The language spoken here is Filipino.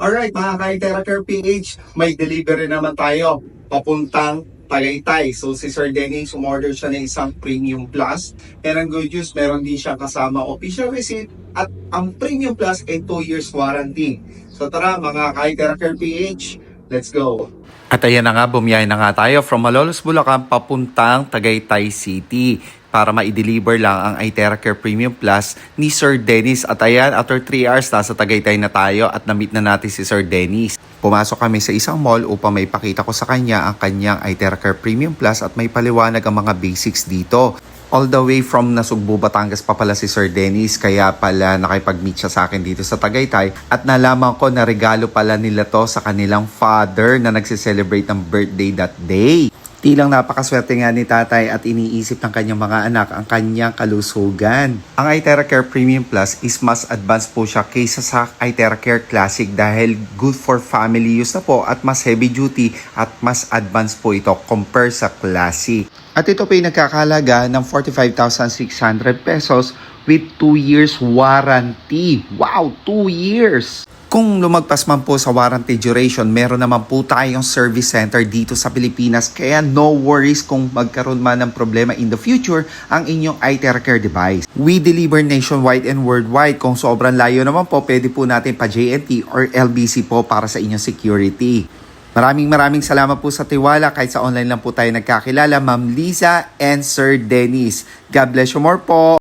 Alright mga ka-Itera Care PH, may delivery naman tayo papuntang Tagaytay. So si Sir Dennis, umorder siya ng isang Premium Plus. And ang good news, meron din siya kasama official receipt at ang Premium Plus ay 2 years warranty. So tara mga ka-Itera Care PH, let's go! At ayan na nga, bumiyahe na nga tayo from Malolos, Bulacan papuntang Tagaytay City para ma-deliver lang ang Itera Care Premium Plus ni Sir Dennis. At ayan, after 3 hours, nasa Tagaytay na tayo at na-meet na natin si Sir Dennis. Pumasok kami sa isang mall upang may pakita ko sa kanya ang kanyang Itera Care Premium Plus at may paliwanag ang mga basics dito. All the way from Nasugbu, Batangas pa pala si Sir Dennis, kaya pala nakipag-meet siya sa akin dito sa Tagaytay at nalaman ko na regalo pala nila to sa kanilang father na nagse-celebrate ng birthday that day. Tilang napakaswerte nga ni tatay at iniisip ng kanyang mga anak ang kanyang kalusugan. Ang Itera Care Premium Plus is mas advanced po siya kaysa sa Itera Care Classic dahil good for family use na po at mas heavy duty at mas advanced po ito compare sa Classic. At ito po ay nagkakalaga ng 45,600 pesos with 2 years warranty. Wow, 2 years! Kung lumagpas man po sa warranty duration, meron naman po tayong service center dito sa Pilipinas. Kaya no worries kung magkaroon man ng problema in the future ang inyong Itera Care device. We deliver nationwide and worldwide. Kung sobrang layo naman po, pwede po natin pa JNT or LBC po para sa inyong security. Maraming salamat po sa tiwala kahit sa online lang po tayo nagkakilala, Ma'am Liza and Sir Dennis. God bless you more po.